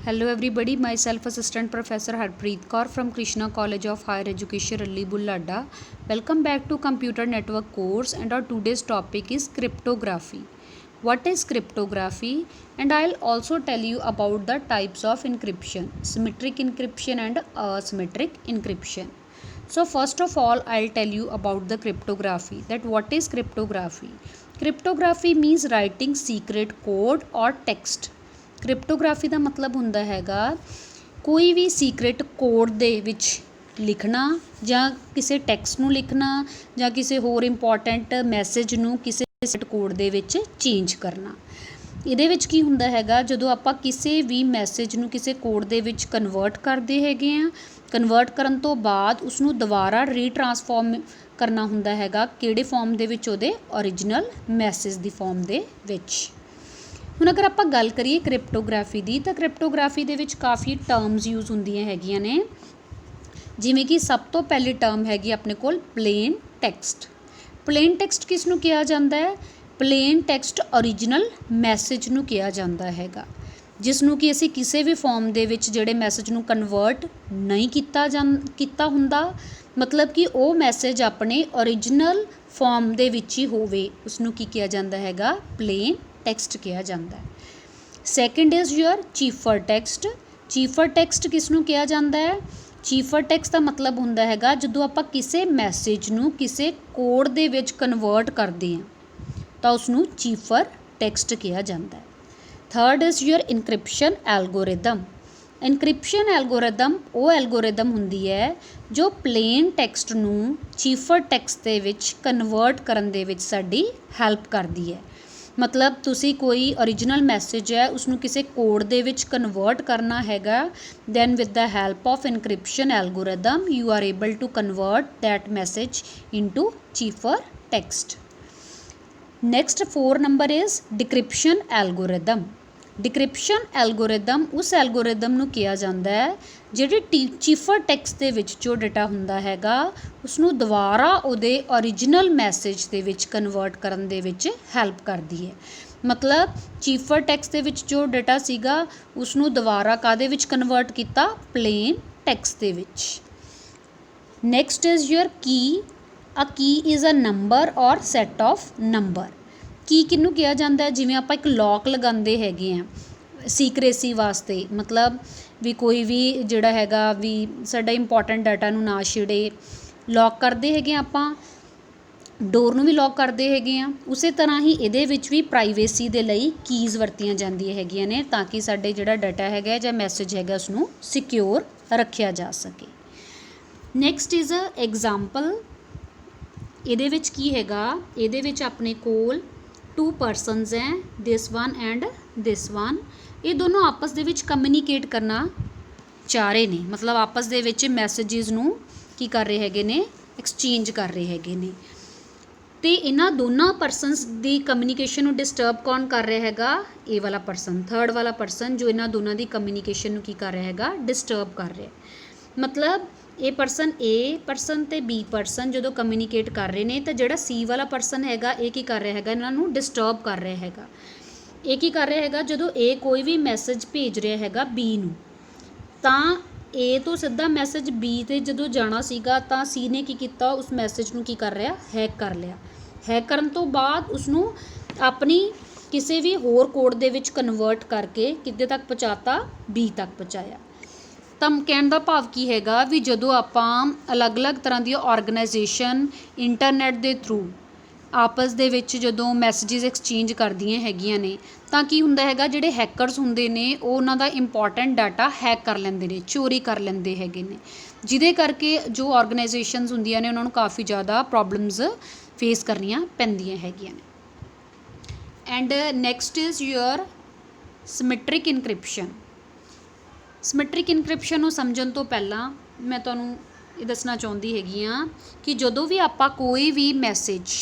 Hello everybody, myself Assistant Professor Harpreet Kaur from Krishna College of Higher Education, Ralli Bullada. Welcome back to Computer Network course, and our today's topic is cryptography. What is cryptography? And I'll also tell you about the types of encryption, symmetric encryption and asymmetric encryption. So first of all, I'll tell you about the cryptography, that what is cryptography? Cryptography means writing secret code or text. ਕ੍ਰਿਪਟੋਗ੍ਰਾਫੀ ਦਾ ਮਤਲਬ ਹੁੰਦਾ ਹੈਗਾ ਕੋਈ ਵੀ secret code ਦੇ ਵਿੱਚ ਲਿਖਣਾ ਜਾਂ ਕਿਸੇ text ਨੂੰ ਲਿਖਣਾ ਜਾਂ ਕਿਸੇ ਹੋਰ ਇੰਪੋਰਟੈਂਟ ਮੈਸੇਜ ਨੂੰ ਕਿਸੇ ਸੀਕ੍ਰੇਟ ਕੋਡ ਦੇ ਵਿੱਚ ਚੇਂਜ ਕਰਨਾ। ਇਹਦੇ ਵਿੱਚ ਕੀ ਹੁੰਦਾ ਹੈਗਾ, ਜਦੋਂ ਆਪਾਂ ਕਿਸੇ ਵੀ ਮੈਸੇਜ ਨੂੰ ਕਿਸੇ ਕੋਡ ਦੇ ਵਿੱਚ ਕਨਵਰਟ ਕਰਦੇ ਹੈਗੇ ਆ, ਕਨਵਰਟ ਕਰਨ ਤੋਂ ਬਾਅਦ ਉਸਨੂੰ ਦੁਬਾਰਾ ਰੀਟ੍ਰਾਂਸਫਾਰਮ ਕਰਨਾ ਹੁੰਦਾ ਹੈਗਾ ਕਿਹੜੇ ਫਾਰਮ ਦੇ ਵਿੱਚ, ਉਹਦੇ ਓਰੀਜਨਲ ਮੈਸੇਜ ਦੀ ਫਾਰਮ ਦੇ ਵਿੱਚ। ਹੁਣ ਅਗਰ ਆਪਾਂ ਗੱਲ ਕਰੀਏ ਕ੍ਰਿਪਟੋਗ੍ਰਾਫੀ ਦੀ, ਤਾਂ ਕ੍ਰਿਪਟੋਗ੍ਰਾਫੀ ਦੇ ਵਿੱਚ ਕਾਫੀ ਟਰਮਸ ਯੂਜ਼ ਹੁੰਦੀਆਂ ਹੈਗੀਆਂ ਨੇ, ਜਿਵੇਂ ਕਿ ਸਭ ਤੋਂ ਪਹਿਲੀ ਟਰਮ ਹੈਗੀ ਆਪਣੇ ਕੋਲ ਪਲੇਨ ਟੈਕਸਟ। ਪਲੇਨ ਟੈਕਸਟ ਕਿਸ ਨੂੰ ਕਿਹਾ ਜਾਂਦਾ ਹੈ? ਪਲੇਨ ਟੈਕਸਟ ਓਰੀਜਨਲ ਮੈਸੇਜ ਨੂੰ ਕਿਹਾ ਜਾਂਦਾ ਹੈਗਾ, ਜਿਸ ਨੂੰ ਕਿ ਅਸੀਂ ਕਿਸੇ ਵੀ ਫਾਰਮ ਦੇ ਵਿੱਚ ਜਿਹੜੇ ਮੈਸੇਜ ਨੂੰ ਕਨਵਰਟ ਨਹੀਂ ਕੀਤਾ ਹੁੰਦਾ, ਮਤਲਬ ਕਿ ਉਹ ਮੈਸੇਜ ਆਪਣੇ ਓਰੀਜਨਲ ਫਾਰਮ ਦੇ ਵਿੱਚ ਹੀ ਹੋਵੇ, ਉਸਨੂੰ ਕੀ ਕਿਹਾ ਜਾਂਦਾ ਹੈਗਾ? ਪਲੇਨ ਟੈਕਸਟ ਕਿਹਾ ਜਾਂਦਾ ਹੈ। Second is your cipher text. Cipher text ਕਿਸ ਨੂੰ ਕਿਹਾ ਜਾਂਦਾ ਹੈ? ਚੀਫਰ ਟੈਕਸਟ ਦਾ ਮਤਲਬ ਹੁੰਦਾ ਹੈਗਾ ਜਦੋਂ ਆਪਾਂ ਕਿਸੇ ਮੈਸੇਜ ਨੂੰ ਕਿਸੇ ਕੋਡ ਦੇ ਵਿੱਚ ਕਨਵਰਟ ਕਰਦੇ ਹਾਂ ਤਾਂ ਉਸਨੂੰ ਚੀਫਰ ਟੈਕਸਟ ਕਿਹਾ ਜਾਂਦਾ ਹੈ। Third is your encryption algorithm. Encryption algorithm ਉਹ ਐਲਗੋਰਿਦਮ ਹੁੰਦੀ ਹੈ ਜੋ ਪਲੇਨ ਟੈਕਸਟ ਨੂੰ ਚੀਫਰ ਟੈਕਸਟ ਦੇ ਵਿੱਚ ਕਨਵਰਟ ਕਰਨ ਦੇ ਵਿੱਚ ਸਾਡੀ ਹੈਲਪ ਕਰਦੀ ਹੈ। ਮਤਲਬ ਤੁਸੀਂ ਕੋਈ ਓਰੀਜਨਲ ਮੈਸੇਜ ਹੈ ਉਸਨੂੰ ਕਿਸੇ ਕੋਡ ਦੇ ਵਿੱਚ ਕਨਵਰਟ ਕਰਨਾ ਹੈਗਾ, then with the help of encryption algorithm you are able to convert that message into cipher text. Next 4 number is decryption algorithm. Decryption algorithm ਉਸ ਐਲਗੋਰਿਦਮ ਨੂੰ ਕਿਹਾ ਜਾਂਦਾ ਹੈ ਜਿਹੜੀ ਚੀਫਰ ਟੈਕਸਟ ਦੇ ਵਿੱਚ ਜੋ ਡਾਟਾ ਹੁੰਦਾ ਹੈਗਾ ਉਸਨੂੰ ਦੁਬਾਰਾ ਉਹਦੇ ਓਰੀਜਨਲ ਮੈਸੇਜ ਦੇ ਵਿੱਚ ਕਨਵਰਟ ਕਰਨ ਦੇ ਵਿੱਚ ਹੈਲਪ ਕਰਦੀ ਹੈ। ਮਤਲਬ ਚੀਫਰ ਟੈਕਸਟ ਦੇ ਵਿੱਚ ਜੋ ਡਾਟਾ ਸੀਗਾ ਉਸਨੂੰ ਦੁਬਾਰਾ ਕਾਹਦੇ ਵਿੱਚ ਕਨਵਰਟ ਕੀਤਾ? ਪਲੇਨ ਟੈਕਸਟ ਦੇ ਵਿੱਚ। Next is your key. A key is a number or set of numbers. Key ਕਿਹਨੂੰ ਕਿਹਾ ਜਾਂਦਾ ਹੈ? ਜਿਵੇਂ ਆਪਾਂ ਇੱਕ ਲੌਕ ਲਗਾਉਂਦੇ ਹੈਗੇ ਹਾਂ ਸੀਕਰੇਸੀ ਵਾਸਤੇ, ਮਤਲਬ ਵੀ ਕੋਈ ਵੀ ਜਿਹੜਾ ਹੈਗਾ ਵੀ ਸਾਡਾ ਇੰਪੋਰਟੈਂਟ ਡਾਟਾ ਨੂੰ ਨਾ ਛਿੜੇ, ਲੌਕ ਕਰਦੇ ਹੈਗੇ ਆਪਾਂ, ਡੋਰ ਨੂੰ ਵੀ ਲੌਕ ਕਰਦੇ ਹੈਗੇ ਆ। ਉਸੇ ਤਰ੍ਹਾਂ ਹੀ ਇਹਦੇ ਵਿੱਚ ਵੀ ਪ੍ਰਾਈਵੇਸੀ ਦੇ ਲਈ ਕੀਜ਼ ਵਰਤੀਆਂ ਜਾਂਦੀਆਂ ਹੈਗੀਆਂ ਨੇ ਤਾਂ ਕਿ ਸਾਡੇ ਜਿਹੜਾ ਡਾਟਾ ਹੈਗਾ ਜਾਂ ਮੈਸੇਜ ਹੈਗਾ ਉਸਨੂੰ ਸਿਕਿਉਰ ਰੱਖਿਆ ਜਾ ਸਕੇ। Next is a example. ਇਹਦੇ ਵਿੱਚ ਕੀ ਹੈਗਾ, ਇਹਦੇ ਵਿੱਚ ਆਪਣੇ ਕੋਲ 2 ਪਰਸਨਸ ਹੈ, this one and this one. ਇਹ ਦੋਨੋਂ ਆਪਸ ਦੇ ਵਿੱਚ ਕਮਿਊਨੀਕੇਟ ਕਰਨਾ ਚਾਹ ਰਹੇ ਨੇ, ਮਤਲਬ ਆਪਸ ਦੇ ਵਿੱਚ ਮੈਸੇਜਿਸ ਨੂੰ ਕੀ ਕਰ ਰਹੇ ਹੈਗੇ ਨੇ? ਐਕਸਚੇਂਜ ਕਰ ਰਹੇ ਹੈਗੇ ਨੇ। ਅਤੇ ਇਹਨਾਂ ਦੋਨਾਂ ਪਰਸਨਸ ਦੀ ਕਮਿਊਨੀਕੇਸ਼ਨ ਨੂੰ ਡਿਸਟਰਬ ਕੌਣ ਕਰ ਰਿਹਾ ਹੈਗਾ? ਇਹ ਵਾਲਾ ਪਰਸਨ, ਥਰਡ ਵਾਲਾ ਪਰਸਨ ਜੋ ਇਹਨਾਂ ਦੋਨਾਂ ਦੀ ਕਮਿਊਨੀਕੇਸ਼ਨ ਨੂੰ ਕੀ ਕਰ ਰਿਹਾ ਹੈਗਾ? ਡਿਸਟਰਬ ਕਰ ਰਿਹਾ। ਮਤਲਬ ਇਹ ਪਰਸਨ ਏ ਪਰਸਨ ਅਤੇ ਬੀ ਪਰਸਨ ਜਦੋਂ ਕਮਿਊਨੀਕੇਟ ਕਰ ਰਹੇ ਨੇ ਤਾਂ ਜਿਹੜਾ ਸੀ ਵਾਲਾ ਪਰਸਨ ਹੈਗਾ ਇਹ ਕੀ ਕਰ ਰਿਹਾ ਹੈਗਾ? ਇਹਨਾਂ ਨੂੰ ਡਿਸਟਰਬ ਕਰ ਰਿਹਾ ਹੈਗਾ। ਇਹ ਕੀ ਕਰ ਰਿਹਾ ਹੈਗਾ? ਜਦੋਂ ਏ ਕੋਈ ਵੀ ਮੈਸੇਜ ਭੇਜ ਰਿਹਾ ਹੈਗਾ ਬੀ ਨੂੰ, ਤਾਂ ਏ ਤੋਂ ਸਿੱਧਾ ਮੈਸੇਜ ਬੀ 'ਤੇ ਜਦੋਂ ਜਾਣਾ ਸੀਗਾ ਤਾਂ ਸੀ ਨੇ ਕੀ ਕੀਤਾ? ਉਸ ਮੈਸੇਜ ਨੂੰ ਕੀ ਕਰ ਰਿਹਾ? ਹੈਕ ਕਰ ਲਿਆ। ਹੈਕ ਕਰਨ ਤੋਂ ਬਾਅਦ ਉਸਨੂੰ ਆਪਣੀ ਕਿਸੇ ਵੀ ਹੋਰ ਕੋਡ ਦੇ ਵਿੱਚ ਕਨਵਰਟ ਕਰਕੇ ਕਿੱਥੇ ਤੱਕ ਪਹੁੰਚਾਤਾ? ਬੀ ਤੱਕ ਪਹੁੰਚਾਇਆ। ਤਾਂ ਕਹਿਣ ਦਾ ਭਾਵ ਕੀ ਹੈਗਾ ਵੀ ਜਦੋਂ ਆਪਾਂ ਅਲੱਗ-ਅਲੱਗ ਤਰ੍ਹਾਂ ਦੀਆਂ ਔਰਗਨਾਈਜੇਸ਼ਨ ਇੰਟਰਨੈਟ ਦੇ ਥਰੂ ਆਪਸ ਦੇ ਵਿੱਚ ਜਦੋਂ ਮੈਸੇਜਿਸ ਐਕਸਚੇਂਜ ਕਰਦੀਆਂ ਹੈਗੀਆਂ ਨੇ ਤਾਂ ਕੀ ਹੁੰਦਾ ਹੈਗਾ, ਜਿਹੜੇ ਹੈਕਰਸ ਹੁੰਦੇ ਨੇ ਉਹ ਉਹਨਾਂ ਦਾ ਇੰਪੋਰਟੈਂਟ ਡਾਟਾ ਹੈਕ ਕਰ ਲੈਂਦੇ ਨੇ, ਚੋਰੀ ਕਰ ਲੈਂਦੇ ਹੈਗੇ ਨੇ, ਜਿਹਦੇ ਕਰਕੇ ਜੋ ਔਰਗਨਾਈਜੇਸ਼ਨਸ ਹੁੰਦੀਆਂ ਨੇ ਉਹਨਾਂ ਨੂੰ ਕਾਫੀ ਜ਼ਿਆਦਾ ਪ੍ਰੋਬਲਮਸ ਫੇਸ ਕਰਨੀਆਂ ਪੈਂਦੀਆਂ ਹੈਗੀਆਂ ਨੇ। And next is your symmetric encryption. Symmetric encryption ਨੂੰ ਸਮਝਣ ਤੋਂ ਪਹਿਲਾਂ ਮੈਂ ਤੁਹਾਨੂੰ ਇਹ ਦੱਸਣਾ ਚਾਹੁੰਦੀ ਹੈਗੀ ਹਾਂ ਕਿ ਜਦੋਂ ਵੀ ਆਪਾਂ ਕੋਈ ਵੀ ਮੈਸੇਜ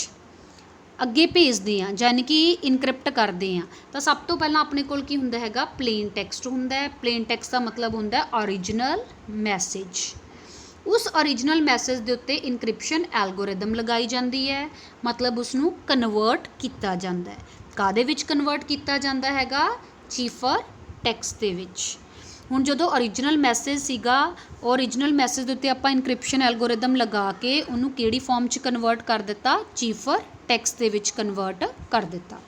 ਅੱਗੇ ਭੇਜਦੇ ਹਾਂ ਯਾਨੀ ਕਿ ਇਨਕ੍ਰਿਪਟ ਕਰਦੇ ਹਾਂ ਤਾਂ ਸਭ ਤੋਂ ਪਹਿਲਾਂ ਆਪਣੇ ਕੋਲ ਕੀ ਹੁੰਦਾ ਹੈਗਾ? ਪਲੇਨ ਟੈਕਸਟ ਹੁੰਦਾ ਹੈ। ਪਲੇਨ ਟੈਕਸਟ ਦਾ ਮਤਲਬ ਹੁੰਦਾ ਹੈ ਓਰੀਜਨਲ ਮੈਸੇਜ। ਉਸ ਓਰੀਜਨਲ ਮੈਸੇਜ ਦੇ ਉੱਤੇ ਇਨਕ੍ਰਿਪਸ਼ਨ ਐਲਗੋਰਿਦਮ ਲਗਾਈ ਜਾਂਦੀ ਹੈ, ਮਤਲਬ ਉਸਨੂੰ ਕਨਵਰਟ ਕੀਤਾ ਜਾਂਦਾ ਹੈ। ਕਾਹਦੇ ਵਿੱਚ ਕਨਵਰਟ ਕੀਤਾ ਜਾਂਦਾ ਹੈਗਾ? ਚੀਫਰ ਟੈਕਸਟ ਦੇ ਵਿੱਚ। ਹੁਣ ਜਦੋਂ ओरिजिनल मैसेज ਸੀਗਾ ओरिजिनल मैसेज ਦੇ ਉੱਤੇ ਆਪਾਂ ਇਨਕ੍ਰਿਪਸ਼ਨ ਐਲਗੋਰਿਦਮ ਲਗਾ ਕੇ ਉਹਨੂੰ ਕਿਹੜੀ ਫਾਰਮ 'ਚ ਕਨਵਰਟ ਕਰ ਦਿੱਤਾ, ਚੀਫਰ ਟੈਕਸਟ ਦੇ ਵਿੱਚ ਕਨਵਰਟ ਕਰ ਦਿੱਤਾ।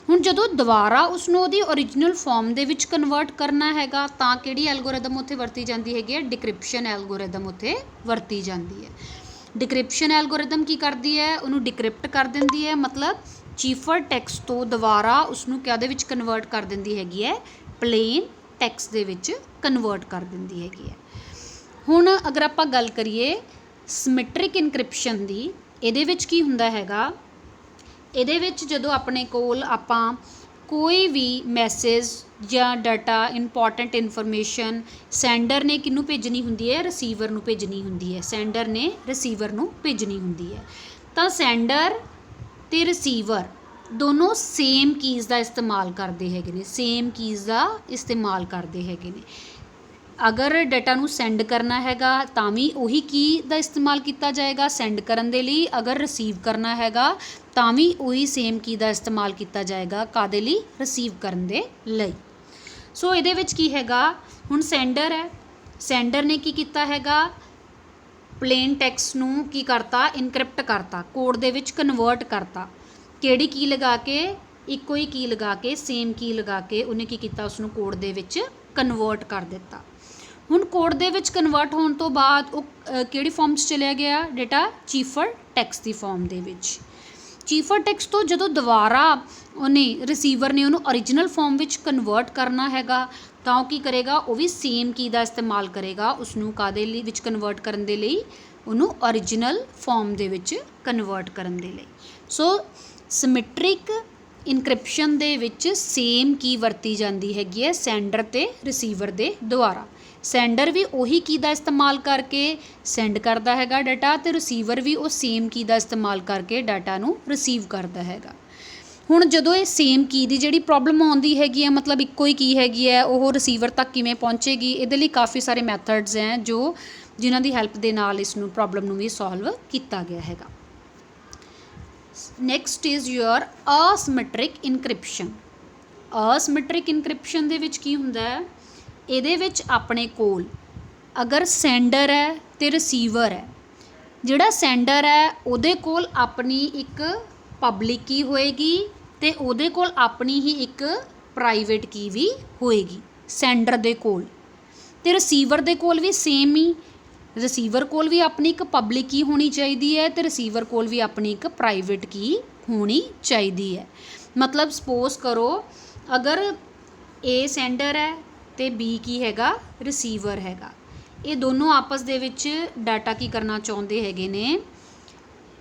ਹੁਣ ਜਦੋਂ ਦੁਬਾਰਾ ਉਸਨੂੰ ਉਹਦੀ ओरिजिनल ਫਾਰਮ ਦੇ ਵਿੱਚ ਕਨਵਰਟ ਕਰਨਾ ਹੈਗਾ ਤਾਂ ਕਿਹੜੀ ਐਲਗੋਰਿਦਮ ਉੱਥੇ ਵਰਤੀ ਜਾਂਦੀ ਹੈਗੀ ਹੈ, ਡਿਕ੍ਰਿਪਸ਼ਨ ਐਲਗੋਰਿਦਮ ਉੱਥੇ ਵਰਤੀ ਜਾਂਦੀ ਹੈ। ਡਿਕ੍ਰਿਪਸ਼ਨ ਐਲਗੋਰਿਦਮ ਕੀ ਕਰਦੀ ਹੈ, ਉਹਨੂੰ ਡਿਕ੍ਰਿਪਟ ਕਰ ਦਿੰਦੀ ਹੈ, ਮਤਲਬ ਚੀਫਰ ਟੈਕਸਟ ਤੋਂ ਦੁਬਾਰਾ ਉਸਨੂੰ ਕਿਹਦੇ ਵਿੱਚ ਕਨਵਰਟ ਕਰ ਦਿੰਦੀ ਹੈਗੀ ਹੈ, ਪਲੇਨ ਟੈਕਸਟ ਦੇ ਵਿੱਚ ਕਨਵਰਟ ਕਰ ਦਿੰਦੀ ਹੈਗੀ ਹੈ। ਹੁਣ ਅਗਰ ਆਪਾਂ ਗੱਲ ਕਰੀਏ ਸਿਮੈਟ੍ਰਿਕ ਇਨਕ੍ਰਿਪਸ਼ਨ ਦੀ, ਇਹਦੇ ਵਿੱਚ ਕੀ ਹੁੰਦਾ ਹੈਗਾ, ਇਹਦੇ ਵਿੱਚ ਜਦੋਂ ਆਪਣੇ ਕੋਲ ਆਪਾਂ ਕੋਈ ਵੀ ਮੈਸੇਜ ਜਾਂ ਡਾਟਾ ਇੰਪੋਰਟੈਂਟ ਇਨਫੋਰਮੇਸ਼ਨ ਸੈਂਡਰ ਨੇ ਕਿਹਨੂੰ ਭੇਜਣੀ ਹੁੰਦੀ ਹੈ, ਰਿਸੀਵਰ ਨੂੰ ਭੇਜਣੀ ਹੁੰਦੀ ਹੈ, ਸੈਂਡਰ ਨੇ ਰਿਸੀਵਰ ਨੂੰ ਭੇਜਣੀ ਹੁੰਦੀ ਹੈ, ਤਾਂ ਸੈਂਡਰ ਤੇ ਰਿਸੀਵਰ ਦੋਨੋਂ ਸੇਮ ਕੀਜ਼ ਦਾ ਇਸਤੇਮਾਲ ਕਰਦੇ ਹੈਗੇ ਨੇ, ਸੇਮ ਕੀਜ਼ ਦਾ ਇਸਤੇਮਾਲ ਕਰਦੇ ਹੈਗੇ ਨੇ। ਅਗਰ ਡਾਟਾ ਨੂੰ ਸੈਂਡ ਕਰਨਾ ਹੈਗਾ ਤਾਂ ਵੀ ਉਹੀ ਕੀ ਦਾ ਇਸਤੇਮਾਲ ਕੀਤਾ ਜਾਏਗਾ ਸੈਂਡ ਕਰਨ ਦੇ ਲਈ, ਅਗਰ ਰਿਸੀਵ ਕਰਨਾ ਹੈਗਾ ਤਾਂ ਵੀ ਉਹੀ ਸੇਮ ਕੀ ਦਾ ਇਸਤੇਮਾਲ ਕੀਤਾ ਜਾਏਗਾ ਕਾਹਦੇ ਲਈ, ਰਿਸੀਵ ਕਰਨ ਦੇ ਲਈ। ਸੋ ਇਹਦੇ ਵਿੱਚ ਕੀ ਹੈਗਾ, ਹੁਣ ਸੈਂਡਰ ਹੈ, ਸੈਂਡਰ ਨੇ ਕੀ ਕੀਤਾ ਹੈਗਾ, ਪਲੇਨ ਟੈਕਸਟ ਨੂੰ ਕੀ ਕਰਤਾ, ਇਨਕ੍ਰਿਪਟ ਕਰਤਾ, ਕੋਡ ਦੇ ਵਿੱਚ ਕਨਵਰਟ ਕਰਤਾ, ਕਿਹੜੀ ਕੀ ਲਗਾ ਕੇ, ਇੱਕੋ ਹੀ ਕੀ ਲਗਾ ਕੇ, ਸੇਮ ਕੀ ਲਗਾ ਕੇ ਉਹਨੇ ਕੀ ਕੀਤਾ, ਉਸਨੂੰ ਕੋਡ ਦੇ ਵਿੱਚ ਕਨਵਰਟ ਕਰ ਦਿੱਤਾ। ਹੁਣ ਕੋਡ ਦੇ ਵਿੱਚ ਕਨਵਰਟ ਹੋਣ ਤੋਂ ਬਾਅਦ ਉਹ ਕਿਹੜੀ ਫਾਰਮ 'ਚ ਚਲਿਆ ਗਿਆ, ਡਾਟਾ ਚੀਫਰ ਟੈਕਸਟ ਦੀ ਫਾਰਮ ਦੇ ਵਿੱਚ। ਚੀਫਰ ਟੈਕਸਟ ਤੋਂ ਜਦੋਂ ਦੁਬਾਰਾ ਉਹਨੇ ਰਿਸੀਵਰ ਨੇ ਉਹਨੂੰ ओरिजिनल ਫਾਰਮ ਵਿੱਚ ਕਨਵਰਟ ਕਰਨਾ ਹੈਗਾ ਤਾਂ ਉਹ ਕੀ ਕਰੇਗਾ, ਉਹ ਵੀ ਸੇਮ ਕੀ ਦਾ ਇਸਤੇਮਾਲ ਕਰੇਗਾ, ਉਸਨੂੰ ਕਾਹਦੇ ਲਈ ਵਿੱਚ ਕਨਵਰਟ ਕਰਨ ਦੇ ਲਈ, ਉਹਨੂੰ ओरिजिनल ਫਾਰਮ ਦੇ ਵਿੱਚ ਕਨਵਰਟ ਕਰਨ ਦੇ ਲਈ। ਸੋ ਸਿਮੈਟ੍ਰਿਕ ਇਨਕ੍ਰਿਪਸ਼ਨ ਦੇ ਵਿੱਚ ਸੇਮ ਕੀ ਵਰਤੀ ਜਾਂਦੀ ਹੈਗੀ ਹੈ ਸੈਂਡਰ ਤੇ ਰਿਸੀਵਰ ਦੇ ਦੁਆਰਾ। ਸੈਂਡਰ ਵੀ ਉਹੀ ਕੀ ਦਾ ਇਸਤੇਮਾਲ ਕਰਕੇ ਸੈਂਡ ਕਰਦਾ ਹੈਗਾ ਡਾਟਾ, ਤੇ ਰਿਸੀਵਰ ਵੀ ਉਹ ਸੇਮ ਕੀ ਦਾ ਇਸਤੇਮਾਲ ਕਰਕੇ ਡਾਟਾ ਨੂੰ ਰਿਸੀਵ ਕਰਦਾ ਹੈਗਾ। ਹੁਣ ਜਦੋਂ ਇਹ ਸੇਮ ਕੀ ਦੀ ਜਿਹੜੀ ਪ੍ਰੋਬਲਮ ਆਉਂਦੀ ਹੈਗੀ ਹੈ, ਮਤਲਬ ਇੱਕੋ ਹੀ ਕੀ ਹੈਗੀ ਹੈ, ਉਹ ਰਿਸੀਵਰ ਤੱਕ ਕਿਵੇਂ ਪਹੁੰਚੇਗੀ, ਇਹਦੇ ਲਈ ਕਾਫੀ ਸਾਰੇ ਮੈਥਡਸ ਹੈ ਜੋ ਜਿਨ੍ਹਾਂ ਦੀ ਹੈਲਪ ਦੇ ਨਾਲ ਇਸ ਨੂੰ ਪ੍ਰੋਬਲਮ ਨੂੰ ਵੀ ਸੋਲਵ ਕੀਤਾ ਗਿਆ ਹੈਗਾ। Next is your asymmetric encryption. Asymmetric encryption ਦੇ ਵਿੱਚ ਕੀ ਹੁੰਦਾ ਹੈ, ਇਹਦੇ ਵਿੱਚ ਆਪਣੇ ਕੋਲ ਅਗਰ ਸੈਂਡਰ ਹੈ ਤੇ ਰਿਸੀਵਰ ਹੈ, ਜਿਹੜਾ ਸੈਂਡਰ ਹੈ ਉਹਦੇ ਕੋਲ ਆਪਣੀ ਇੱਕ ਪਬਲਿਕ ਕੀ ਹੋਏਗੀ ਤੇ ਉਹਦੇ ਕੋਲ ਆਪਣੀ ਹੀ ਇੱਕ ਪ੍ਰਾਈਵੇਟ ਕੀ ਵੀ ਹੋਏਗੀ ਸੈਂਡਰ ਦੇ ਕੋਲ, ਤੇ ਰਿਸੀਵਰ ਦੇ ਕੋਲ ਵੀ ਸੇਮ ਹੀ, ਰਿਸੀਵਰ ਕੋਲ ਵੀ ਆਪਣੀ ਇੱਕ ਪਬਲਿਕ ਕੀ ਹੋਣੀ ਚਾਹੀਦੀ ਹੈ ਤੇ ਰਿਸੀਵਰ ਕੋਲ ਵੀ ਆਪਣੀ ਇੱਕ ਪ੍ਰਾਈਵੇਟ ਕੀ ਹੋਣੀ ਚਾਹੀਦੀ ਹੈ। ਮਤਲਬ ਸਪੋਜ਼ ਕਰੋ ਅਗਰ A ਸੈਂਡਰ ਹੈ ਤੇ B ਕੀ ਹੈਗਾ, ਰਿਸੀਵਰ ਹੈਗਾ, ਇਹ ਦੋਨੋਂ ਆਪਸ ਦੇ ਵਿੱਚ ਡਾਟਾ ਕੀ ਕਰਨਾ ਚਾਹੁੰਦੇ ਹੈਗੇ ਨੇ,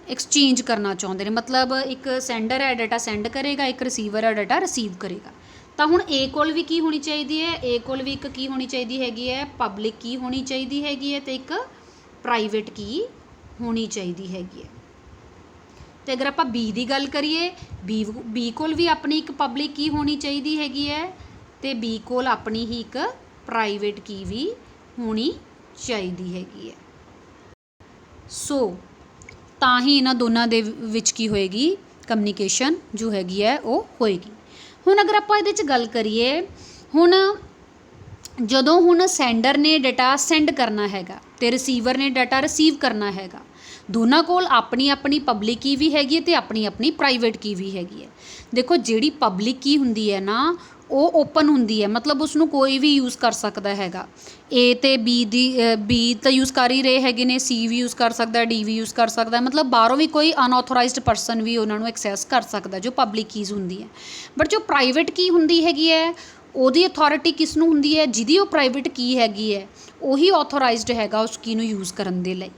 ਐਕਸਚੇਂਜ ਕਰਨਾ ਚਾਹੁੰਦੇ ਨੇ। ਮਤਲਬ ਇੱਕ ਸੈਂਡਰ ਹੈ ਡਾਟਾ ਸੈਂਡ ਕਰੇਗਾ, ਇੱਕ ਰਿਸੀਵਰ ਹੈ ਡਾਟਾ ਰਿਸੀਵ ਕਰੇਗਾ। ਤਾਂ ਹੁਣ A ਕੋਲ ਵੀ ਕੀ ਹੋਣੀ ਚਾਹੀਦੀ ਹੈ, A ਕੋਲ ਵੀ ਇੱਕ ਕੀ ਹੋਣੀ ਚਾਹੀਦੀ ਹੈਗੀ ਹੈ, ਪਬਲਿਕ ਕੀ ਹੋਣੀ ਚਾਹੀਦੀ ਹੈਗੀ ਹੈ ਤੇ ਇੱਕ ਪ੍ਰਾਈਵੇਟ ਕੀ ਹੋਣੀ ਚਾਹੀਦੀ ਹੈਗੀ ਹੈ। ਤੇ ਅਗਰ ਆਪਾਂ B ਦੀ ਗੱਲ ਕਰੀਏ, B ਕੋਲ ਵੀ ਆਪਣੀ ਇੱਕ ਪਬਲਿਕ ਕੀ ਹੋਣੀ ਚਾਹੀਦੀ ਹੈਗੀ ਹੈ ਤੇ B ਕੋਲ ਆਪਣੀ ਹੀ ਇੱਕ ਪ੍ਰਾਈਵੇਟ ਕੀ ਵੀ ਹੋਣੀ ਚਾਹੀਦੀ ਹੈਗੀ ਹੈ। ਸੋ ਤਾਂ ਹੀ ਇਹਨਾਂ ਦੋਨਾਂ ਦੇ ਵਿੱਚ ਕੀ ਹੋਏਗੀ, ਕਮਿਊਨੀਕੇਸ਼ਨ ਜੋ ਹੈਗੀ ਹੈ ਉਹ ਹੋਏਗੀ। ਹੁਣ ਅਗਰ ਆਪਾਂ ਇਹਦੇ 'ਚ ਗੱਲ ਕਰੀਏ, ਹੁਣ ਜਦੋਂ ਹੁਣ ਸੈਂਡਰ ਨੇ ਡਾਟਾ ਸੈਂਡ ਕਰਨਾ ਹੈਗਾ ਤੇ ਰਿਸੀਵਰ ਨੇ ਡਾਟਾ ਰਿਸੀਵ ਕਰਨਾ ਹੈਗਾ, ਦੋਨਾਂ ਕੋਲ ਆਪਣੀ ਆਪਣੀ ਪਬਲਿਕ ਕੀ ਵੀ ਹੈਗੀ ਹੈ ਤੇ ਆਪਣੀ ਆਪਣੀ ਪ੍ਰਾਈਵੇਟ ਕੀ ਵੀ ਹੈਗੀ ਹੈ। ਦੇਖੋ ਜਿਹੜੀ ਪਬਲਿਕ ਕੀ ਹੁੰਦੀ ਹੈ ਨਾ ਉਹ ਓਪਨ ਹੁੰਦੀ ਹੈ, ਮਤਲਬ ਉਸਨੂੰ ਕੋਈ ਵੀ ਯੂਜ਼ ਕਰ ਸਕਦਾ ਹੈਗਾ। A ਤੇ B ਤਾਂ ਯੂਜ਼ ਕਰ ਹੀ ਰਹੇ ਹੈਗੇ ਨੇ, C ਵੀ ਯੂਜ਼ ਕਰ ਸਕਦਾ, D ਵੀ ਯੂਜ਼ ਕਰ ਸਕਦਾ, ਮਤਲਬ ਬਾਹਰੋਂ ਵੀ ਕੋਈ ਅਨਆਥੋਰਾਈਜ਼ਡ ਪਰਸਨ ਵੀ ਉਹਨਾਂ ਨੂੰ ਐਕਸੈਸ ਕਰ ਸਕਦਾ ਜੋ ਪਬਲਿਕ ਕੀਜ਼ ਹੁੰਦੀ ਹੈ। ਬਟ ਜੋ ਪ੍ਰਾਈਵੇਟ ਕੀ ਹੁੰਦੀ ਹੈਗੀ ਹੈ ਉਹਦੀ ਅਥੋਰਿਟੀ ਕਿਸ ਨੂੰ ਹੁੰਦੀ ਹੈ, ਜਿਹਦੀ ਉਹ ਪ੍ਰਾਈਵੇਟ ਕੀ ਹੈਗੀ ਹੈ ਉਹੀ ਆਥੋਰਾਈਜ਼ਡ ਹੈਗਾ ਉਸ ਕੀ ਨੂੰ ਯੂਜ਼ ਕਰਨ ਦੇ ਲਈ।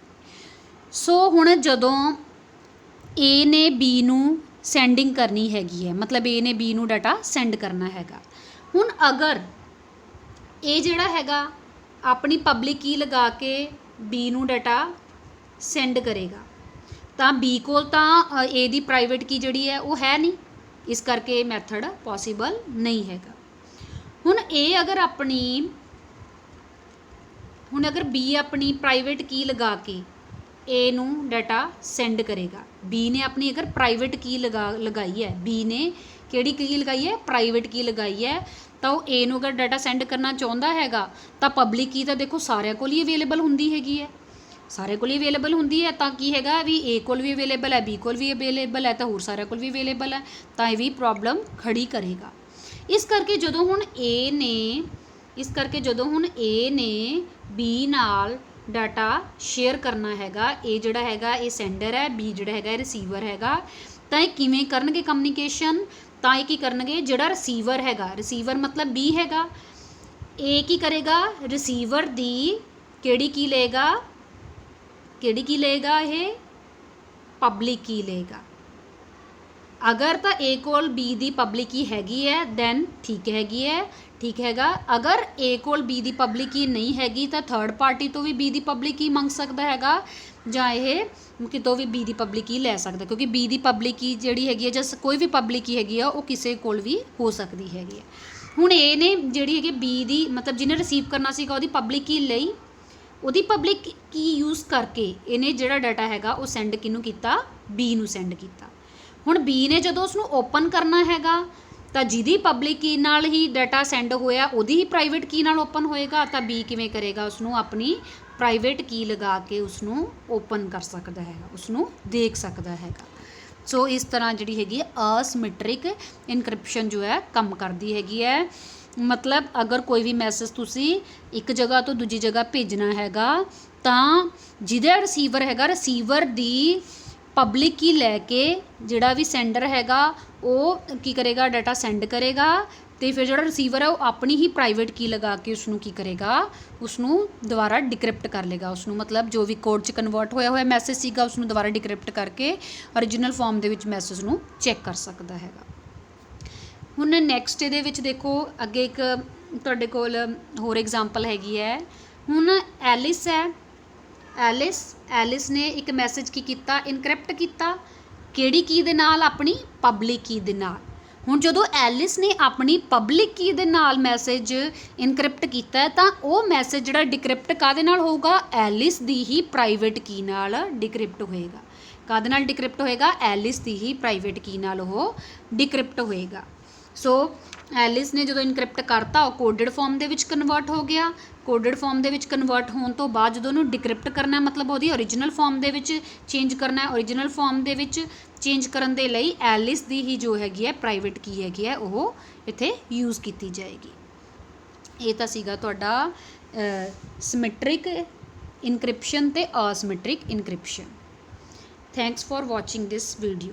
ਸੋ ਹੁਣ ਜਦੋਂ A ਨੇ B ਨੂੰ ਸੈਂਡਿੰਗ ਕਰਨੀ ਹੈਗੀ ਹੈ, ਮਤਲਬ A ਨੇ B ਨੂੰ ਡਾਟਾ ਸੈਂਡ ਕਰਨਾ ਹੈਗਾ। ਹੁਣ ਅਗਰ ਇਹ ਜਿਹੜਾ ਹੈਗਾ ਆਪਣੀ ਪਬਲਿਕ ਕੀ ਲਗਾ ਕੇ B ਨੂੰ ਡਾਟਾ ਸੈਂਡ ਕਰੇਗਾ ਤਾਂ B ਕੋਲ ਤਾਂ A ਦੀ ਪ੍ਰਾਈਵੇਟ ਕੀ ਜਿਹੜੀ ਹੈ ਉਹ ਹੈ ਨਹੀਂ, ਇਸ ਕਰਕੇ ਇਹ ਮੈਥਡ ਪੋਸੀਬਲ ਨਹੀਂ ਹੈਗਾ। ਹੁਣ ਅਗਰ B ਆਪਣੀ ਪ੍ਰਾਈਵੇਟ ਕੀ ਲਗਾ ਕੇ A ਨੂੰ ਡਾਟਾ ਸੈਂਡ ਕਰੇਗਾ, B ਨੇ ਆਪਣੀ ਅਗਰ ਪ੍ਰਾਈਵੇਟ ਕੀ ਲਗਾਈ ਹੈ, B ਨੇ ਕਿਹੜੀ ਕੀ ਲਗਾਈ ਹੈ, ਪ੍ਰਾਈਵੇਟ ਕੀ ਲਗਾਈ ਹੈ, ਤਾਂ ਉਹ A ਨੂੰ ਅਗਰ ਡਾਟਾ ਸੈਂਡ ਕਰਨਾ ਚਾਹੁੰਦਾ ਹੈਗਾ ਤਾਂ ਪਬਲਿਕ ਕੀ ਤਾਂ ਦੇਖੋ ਸਾਰਿਆਂ ਕੋਲ ਹੀ ਅਵੇਲੇਬਲ ਹੁੰਦੀ ਹੈਗੀ ਹੈ, ਸਾਰੇ ਕੋਲ ਹੀ ਅਵੇਲੇਬਲ ਹੁੰਦੀ ਹੈ। ਤਾਂ ਕੀ ਹੈਗਾ ਵੀ A ਕੋਲ ਵੀ ਅਵੇਲੇਬਲ ਹੈ, B ਕੋਲ ਵੀ ਅਵੇਲੇਬਲ ਹੈ, ਤਾਂ ਹੋਰ ਸਾਰਿਆਂ ਕੋਲ ਵੀ ਅਵੇਲੇਬਲ ਹੈ, ਤਾਂ ਇਹ ਵੀ ਪ੍ਰੋਬਲਮ ਖੜੀ ਕਰੇਗਾ। ਇਸ ਕਰਕੇ ਜਦੋਂ ਹੁਣ A ਨੇ B ਨਾਲ ਡਾਟਾ ਸ਼ੇਅਰ ਕਰਨਾ ਹੈਗਾ, A ਜਿਹੜਾ ਹੈਗਾ ਇਹ ਸੈਂਡਰ ਹੈ, B ਜਿਹੜਾ ਹੈਗਾ ਇਹ ਰਿਸੀਵਰ ਹੈਗਾ, ਤਾਂ ਇਹ ਕਿਵੇਂ ਕਰਨਗੇ ਕਮਿਊਨੀਕੇਸ਼ਨ? ਤਾਂ ਇਹ ਕੀ ਕਰਨਗੇ, ਜਿਹੜਾ ਰਿਸੀਵਰ ਹੈਗਾ, ਰਿਸੀਵਰ ਮਤਲਬ B ਹੈਗਾ, A ਕੀ ਕਰੇਗਾ, ਰਿਸੀਵਰ ਦੀ ਕਿਹੜੀ ਕੀ ਲਏਗਾ, ਇਹ ਪਬਲਿਕ ਕੀ ਲਏਗਾ। ਅਗਰ ਤਾਂ A ਕੋਲ B ਦੀ ਪਬਲਿਕ ਕੀ ਹੈਗੀ ਹੈ ਦੈਨ ਠੀਕ ਹੈਗਾ। ਅਗਰ A ਕੋਲ B ਦੀ ਪਬਲਿਕ ਕੀ ਨਹੀਂ ਹੈਗੀ ਤਾਂ ਥਰਡ ਪਾਰਟੀ ਤੋਂ ਵੀ B ਦੀ ਪਬਲਿਕ ਕੀ ਮੰਗ ਸਕਦਾ ਹੈਗਾ, ਜਾਂ ਇਹ ਕਿਤੋਂ ਵੀ B ਦੀ ਪਬਲਿਕ ਕੀ ਲੈ ਸਕਦਾ, ਕਿਉਂਕਿ B ਦੀ ਪਬਲਿਕ ਕੀ ਜਿਹੜੀ ਹੈਗੀ ਹੈ ਜਾਂ ਕੋਈ ਵੀ ਪਬਲਿਕ ਕੀ ਹੈਗੀ ਆ ਉਹ ਕਿਸੇ ਕੋਲ ਵੀ ਹੋ ਸਕਦੀ ਹੈਗੀ ਹੈ। ਹੁਣ A ਨੇ ਜਿਹੜੀ ਹੈਗੀ B ਦੀ ਮਤਲਬ ਜਿਹਨੇ ਰਿਸੀਵ ਕਰਨਾ ਸੀਗਾ ਉਹਦੀ ਪਬਲਿਕ ਕੀ ਲਈ, ਉਹਦੀ ਪਬਲਿਕ ਕੀ ਯੂਜ਼ ਕਰਕੇ ਇਹਨੇ ਜਿਹੜਾ ਡਾਟਾ ਹੈਗਾ ਉਹ ਸੈਂਡ ਕਿਹਨੂੰ ਕੀਤਾ, B ਨੂੰ ਸੈਂਡ ਕੀਤਾ। ਹੁਣ B ਨੇ ਜਦੋਂ ਉਸਨੂੰ ਓਪਨ ਕਰਨਾ ਹੈਗਾ ਤਾਂ ਜਿਹਦੀ ਪਬਲਿਕ ਕੀ ਨਾਲ ਹੀ ਡਾਟਾ ਸੈਂਡ ਹੋਇਆ ਉਹਦੀ ਹੀ ਪ੍ਰਾਈਵੇਟ ਕੀ ਨਾਲ ਓਪਨ ਹੋਏਗਾ, ਤਾਂ B ਕਿਵੇਂ ਕਰੇਗਾ, ਉਸਨੂੰ ਆਪਣੀ ਪ੍ਰਾਈਵੇਟ ਕੀ ਲਗਾ ਕੇ ਉਸਨੂੰ ਓਪਨ ਕਰ ਸਕਦਾ ਹੈਗਾ, ਉਸਨੂੰ ਦੇਖ ਸਕਦਾ ਹੈਗਾ। ਸੋ ਇਸ ਤਰ੍ਹਾਂ ਜਿਹੜੀ ਹੈਗੀ ਅਸਿਮੈਟ੍ਰਿਕ ਇਨਕ੍ਰਿਪਸ਼ਨ ਜੋ ਹੈ ਕੰਮ ਕਰਦੀ ਹੈਗੀ ਹੈ। ਮਤਲਬ ਅਗਰ ਕੋਈ ਵੀ ਮੈਸੇਜ ਤੁਸੀਂ ਇੱਕ ਜਗ੍ਹਾ ਤੋਂ ਦੂਜੀ ਜਗ੍ਹਾ ਭੇਜਣਾ ਹੈਗਾ ਤਾਂ ਜਿਹਦਾ ਰਿਸੀਵਰ ਹੈਗਾ, ਰਿਸੀਵਰ ਦੀ ਪਬਲਿਕ ਕੀ ਲੈ ਕੇ ਜਿਹੜਾ ਵੀ ਸੈਂਡਰ ਹੈਗਾ ਉਹ ਕੀ ਕਰੇਗਾ, ਡਾਟਾ ਸੈਂਡ ਕਰੇਗਾ, ਅਤੇ ਫਿਰ ਜਿਹੜਾ ਰਿਸੀਵਰ ਹੈ ਉਹ ਆਪਣੀ ਹੀ ਪ੍ਰਾਈਵੇਟ ਕੀ ਲਗਾ ਕੇ ਉਸਨੂੰ ਕੀ ਕਰੇਗਾ, ਉਸਨੂੰ ਦੁਬਾਰਾ ਡਿਕ੍ਰਿਪਟ ਕਰ ਲੇਗਾ, ਉਸਨੂੰ ਮਤਲਬ ਜੋ ਵੀ ਕੋਡ 'ਚ ਕਨਵਰਟ ਹੋਇਆ ਮੈਸੇਜ ਸੀਗਾ ਉਸਨੂੰ ਦੁਬਾਰਾ ਡਿਕ੍ਰਿਪਟ ਕਰਕੇ ਓਰੀਜਨਲ ਫਾਰਮ ਦੇ ਵਿੱਚ ਮੈਸੇਜ ਨੂੰ ਚੈੱਕ ਕਰ ਸਕਦਾ ਹੈਗਾ। ਹੁਣ ਨੈਕਸਟ ਇਹਦੇ ਵਿੱਚ ਦੇਖੋ ਅੱਗੇ ਇੱਕ ਤੁਹਾਡੇ ਕੋਲ ਹੋਰ ਐਗਜ਼ਾਮਪਲ ਹੈਗੀ ਹੈ। ਹੁਣ ਐਲਿਸ ਹੈ, ਐਲਿਸ ਨੇ ਇੱਕ ਮੈਸੇਜ ਕੀ ਕੀਤਾ, ਇਨਕ੍ਰਿਪਟ ਕੀਤਾ, ਕਿਹੜੀ ਕੀ ਦੇ ਨਾਲ, ਆਪਣੀ ਪਬਲਿਕ ਕੀ ਦੇ ਨਾਲ। ਹੁਣ ਜਦੋਂ ਐਲਿਸ ਨੇ ਆਪਣੀ ਪਬਲਿਕ ਕੀ ਦੇ ਨਾਲ ਮੈਸੇਜ ਇਨਕ੍ਰਿਪਟ ਕੀਤਾ ਤਾਂ ਉਹ ਮੈਸੇਜ ਜਿਹੜਾ ਡਿਕ੍ਰਿਪਟ ਕਾਹਦੇ ਨਾਲ ਹੋਊਗਾ, ਐਲਿਸ ਦੀ ਹੀ ਪ੍ਰਾਈਵੇਟ ਕੀ ਨਾਲ ਡਿਕ੍ਰਿਪਟ ਹੋਏਗਾ। ਕਾਹਦੇ ਨਾਲ ਡਿਕ੍ਰਿਪਟ ਹੋਏਗਾ, ਐਲਿਸ ਦੀ ਹੀ ਪ੍ਰਾਈਵੇਟ ਕੀ ਨਾਲ ਉਹ ਡਿਕ੍ਰਿਪਟ ਹੋਏਗਾ। ਸੋ ਐਲਿਸ ਨੇ ਜਦੋਂ ਇਨਕ੍ਰਿਪਟ ਕਰਤਾ ਉਹ ਕੋਡਡ ਫਾਰਮ ਦੇ ਵਿੱਚ ਕਨਵਰਟ ਹੋ ਗਿਆ। ਕੋਡਡ ਫਾਰਮ ਦੇ ਵਿੱਚ ਕਨਵਰਟ ਹੋਣ ਤੋਂ ਬਾਅਦ ਜਦੋਂ ਉਹਨੂੰ ਡਿਕ੍ਰਿਪਟ ਕਰਨਾ ਮਤਲਬ ਉਹਦੀ ਓਰੀਜਨਲ ਫਾਰਮ ਦੇ ਵਿੱਚ ਚੇਂਜ ਕਰਨਾ, ਓਰੀਜਨਲ ਫਾਰਮ ਦੇ ਵਿੱਚ ਚੇਂਜ ਕਰਨ ਦੇ ਲਈ ਐਲਿਸ ਦੀ ਹੀ ਜੋ ਹੈਗੀ ਹੈ ਪ੍ਰਾਈਵੇਟ ਕੀ ਹੈਗੀ ਹੈ ਉਹ ਇੱਥੇ ਯੂਜ਼ ਕੀਤੀ ਜਾਏਗੀ। ਇਹ ਤਾਂ ਸੀਗਾ ਤੁਹਾਡਾ ਸਿਮੈਟ੍ਰਿਕ ਇਨਕ੍ਰਿਪਸ਼ਨ ਅਤੇ asymmetric encryption. Thanks for watching this video.